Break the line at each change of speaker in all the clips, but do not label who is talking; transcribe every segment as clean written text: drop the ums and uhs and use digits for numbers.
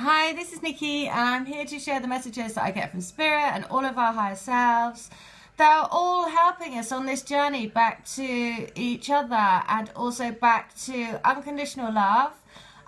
Hi, this is Nikki, and I'm here to share the messages that I get from Spirit and all of our higher selves that are all helping us on this journey back to each other and also back to unconditional love.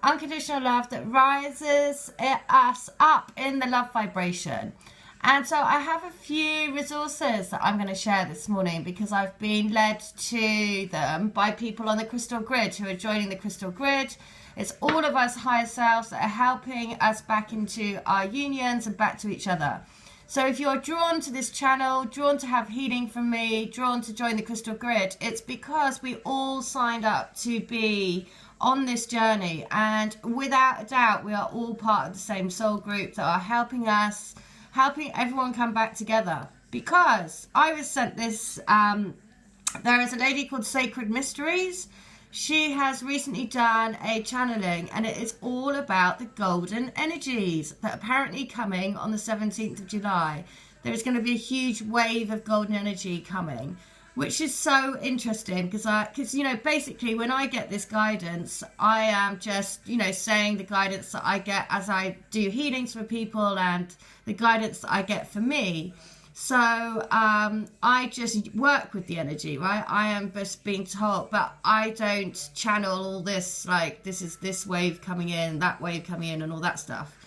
Unconditional love that rises us up in the love vibration. And so I have a few resources that I'm going to share this morning because I've been led to them by people on the crystal grid who are joining the crystal grid. It's all of us higher selves that are helping us back into our unions and back to each other. So if you're drawn to this channel, drawn to have healing from me, drawn to join the crystal grid, it's because we all signed up to be on this journey. And without a doubt, we are all part of the same soul group that are helping us, helping everyone come back together. Because I was sent this, there is a lady called Sacred Mysteries. She has recently done a channeling, and it is all about the golden energies that are apparently coming on the 17th of July. There is going to be a huge wave of golden energy coming, which is so interesting because you know, basically when I get this guidance, I am just, you know, saying the guidance that I get as I do healings for people and the guidance that I get for me. So I just work with the energy, right? I am just being told, but I don't channel all this, like this is this wave coming in, that wave coming in and all that stuff.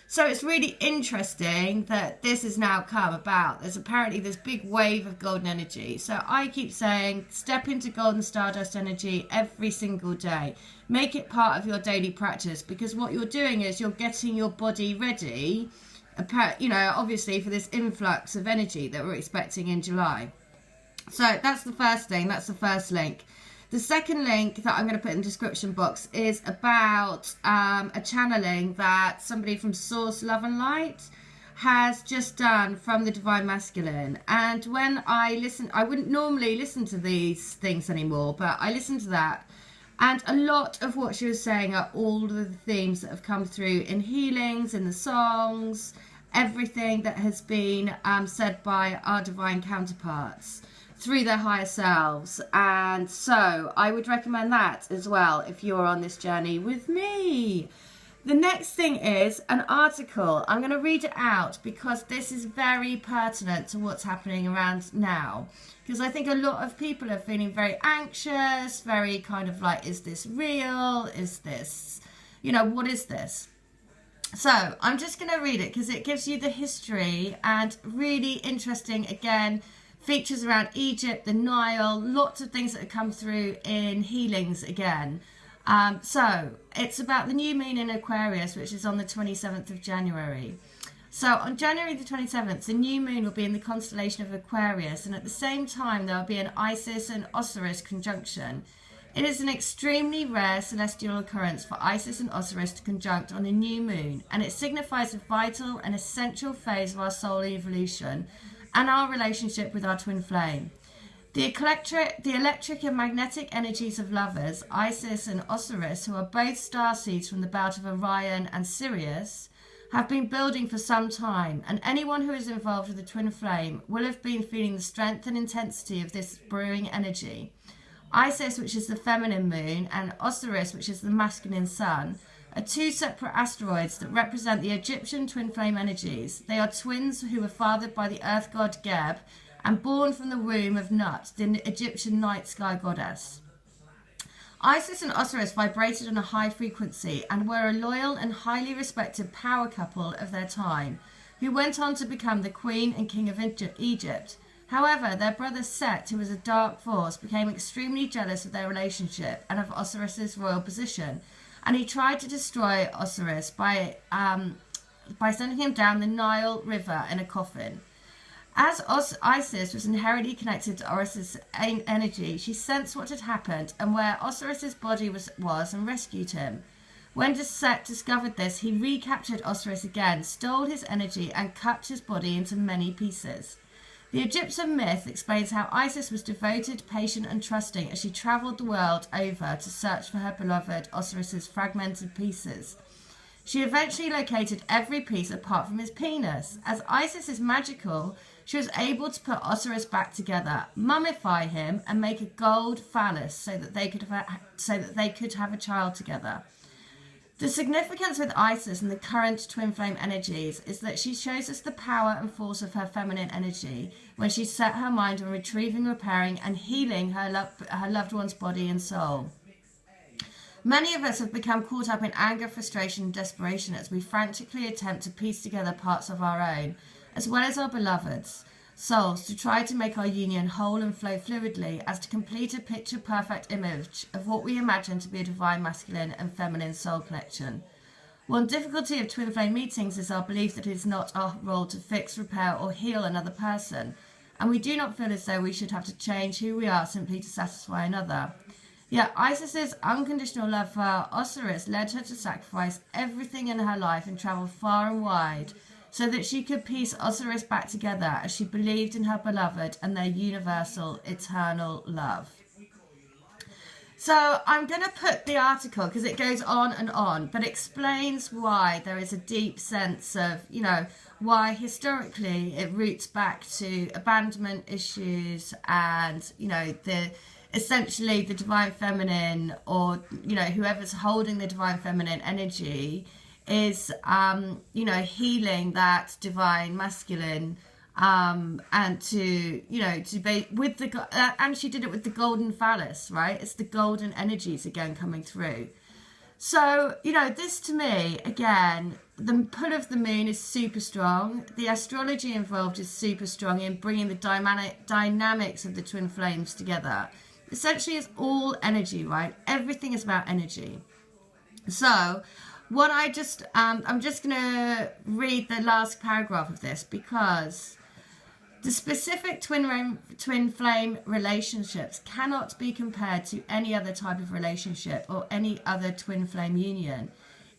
So it's really interesting that this has now come about. There's apparently this big wave of golden energy. So I keep saying, step into golden stardust energy every single day. Make it part of your daily practice, because what you're doing is you're getting your body ready, you know, obviously for this influx of energy that we're expecting in July. So that's the first thing. That's the first link. The second link that I'm going to put in the description box is about a channeling that somebody from Source Love and Light has just done from the Divine Masculine. And when I listen, I wouldn't normally listen to these things anymore, but I listened to that. And a lot of what she was saying are all of the themes that have come through in healings, in the songs, everything that has been said by our divine counterparts through their higher selves. And so I would recommend that as well if you're on this journey with me. The next thing is an article. I'm going to read it out because this is very pertinent to what's happening around now. Because I think a lot of people are feeling very anxious, very kind of like, is this real? Is this, you know, what is this? So I'm just going to read it because it gives you the history and really interesting, again, features around Egypt, the Nile, lots of things that have come through in healings again. So it's about the new moon in Aquarius, which is on the 27th of January. So on January the 27th, the new moon will be in the constellation of Aquarius, and at the same time there will be an Isis and Osiris conjunction. It is an extremely rare celestial occurrence for Isis and Osiris to conjunct on a new moon, and it signifies a vital and essential phase of our soul evolution and our relationship with our twin flame. The electric and magnetic energies of lovers, Isis and Osiris, who are both starseeds from the belt of Orion and Sirius, have been building for some time, and anyone who is involved with the twin flame will have been feeling the strength and intensity of this brewing energy. Isis, which is the feminine moon, and Osiris, which is the masculine sun, are two separate asteroids that represent the Egyptian twin flame energies. They are twins who were fathered by the earth god Geb and born from the womb of Nut, the Egyptian night sky goddess. Isis and Osiris vibrated on a high frequency and were a loyal and highly respected power couple of their time, who went on to become the queen and king of Egypt. However, their brother Set, who was a dark force, became extremely jealous of their relationship and of Osiris's royal position, and he tried to destroy Osiris by sending him down the Nile River in a coffin. As Isis was inherently connected to Osiris' energy, she sensed what had happened and where Osiris' body was and rescued him. When Set discovered this, he recaptured Osiris again, stole his energy and cut his body into many pieces. The Egyptian myth explains how Isis was devoted, patient and trusting as she travelled the world over to search for her beloved Osiris' fragmented pieces. She eventually located every piece apart from his penis. As Isis is magical, she was able to put Osiris back together, mummify him, and make a gold phallus so that they could have a child together. The significance with Isis and the current twin flame energies is that she shows us the power and force of her feminine energy when she set her mind on retrieving, repairing and healing her loved one's body and soul. Many of us have become caught up in anger, frustration and desperation as we frantically attempt to piece together parts of our own, as well as our beloveds' souls, to try to make our union whole and flow fluidly as to complete a picture-perfect image of what we imagine to be a divine masculine and feminine soul connection. One difficulty of twin flame meetings is our belief that it is not our role to fix, repair or heal another person, and we do not feel as though we should have to change who we are simply to satisfy another. Yet Isis's unconditional love for Osiris led her to sacrifice everything in her life and travel far and wide so that she could piece Osiris back together as she believed in her beloved and their universal, eternal love. So I'm going to put the article, because it goes on, but explains why there is a deep sense of, why historically it roots back to abandonment issues and, essentially the divine feminine, or, whoever's holding the divine feminine energy is, healing that divine masculine, and to be with the, and she did it with the golden phallus, right? It's the golden energies again coming through. So, this to me, again, the pull of the moon is super strong. The astrology involved is super strong in bringing the dynamics of the twin flames together. Essentially, it's all energy, right? Everything is about energy. So, what I'm just going to read the last paragraph of this, because the specific twin flame relationships cannot be compared to any other type of relationship or any other twin flame union.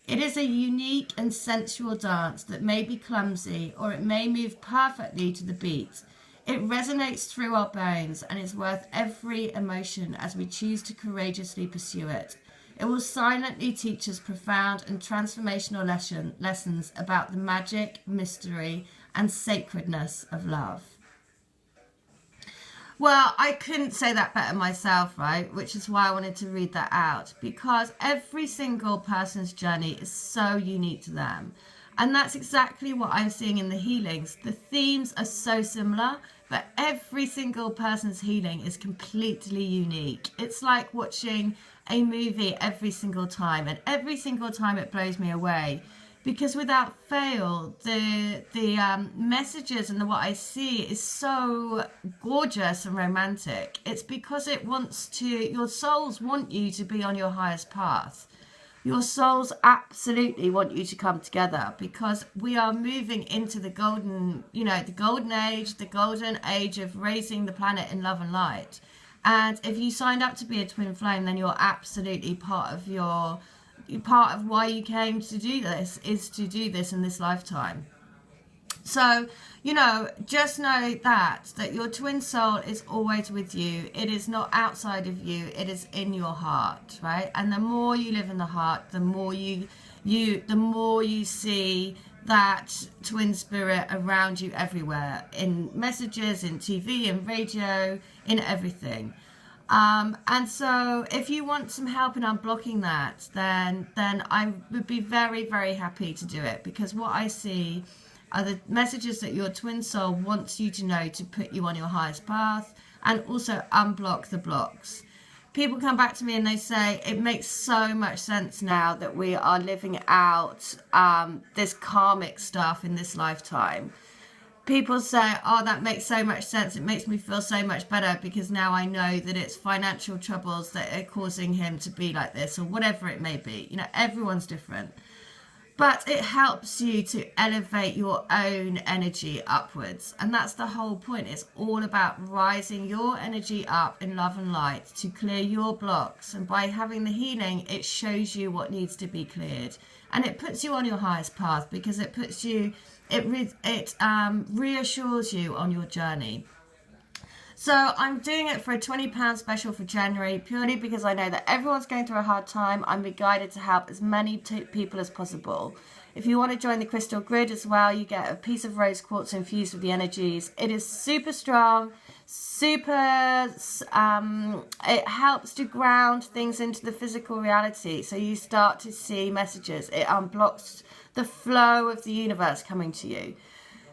It is a unique and sensual dance that may be clumsy or it may move perfectly to the beat. It resonates through our bones and is worth every emotion as we choose to courageously pursue it. It will silently teach us profound and transformational lessons about the magic, mystery, and sacredness of love. Well, I couldn't say that better myself, right? Which is why I wanted to read that out, because every single person's journey is so unique to them. And that's exactly what I'm seeing in the healings. The themes are so similar, but every single person's healing is completely unique. It's like watching a movie every single time, and every single time it blows me away, because without fail the messages and what I see is so gorgeous and romantic. It's because it wants to, your souls want you to be on your highest path. Your souls absolutely want you to come together, because we are moving into the golden, the golden age of raising the planet in love and light. And if you signed up to be a twin flame, then you're absolutely part of why you came to do this, is to do this in this lifetime. So, just know that your twin soul is always with you. It is not outside of you. It is in your heart, right? And the more you live in the heart, the more you see that twin spirit around you everywhere, in messages, in TV, in radio, in everything. And so if you want some help in unblocking that, then I would be very, very happy to do it, because what I see are the messages that your twin soul wants you to know to put you on your highest path, and also unblock the blocks. People come back to me and they say, it makes so much sense now that we are living out this karmic stuff in this lifetime. People say, oh, that makes so much sense. It makes me feel so much better, because now I know that it's financial troubles that are causing him to be like this, or whatever it may be. Everyone's different. But it helps you to elevate your own energy upwards. And that's the whole point. It's all about rising your energy up in love and light to clear your blocks. And by having the healing, it shows you what needs to be cleared. And it puts you on your highest path, because it puts you, it reassures you on your journey. So I'm doing it for a £20 special for January, purely because I know that everyone's going through a hard time. I'm guided to help as many people as possible. If you want to join the crystal grid as well, you get a piece of rose quartz infused with the energies. It is super strong, super, it helps to ground things into the physical reality. So you start to see messages. It unblocks the flow of the universe coming to you.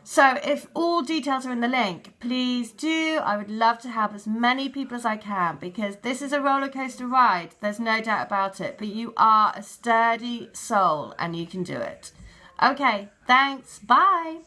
So if all details are in the link, please do. I would love to help as many people as I can, because this is a roller coaster ride. There's no doubt about it. But you are a sturdy soul and you can do it. Okay, thanks. Bye.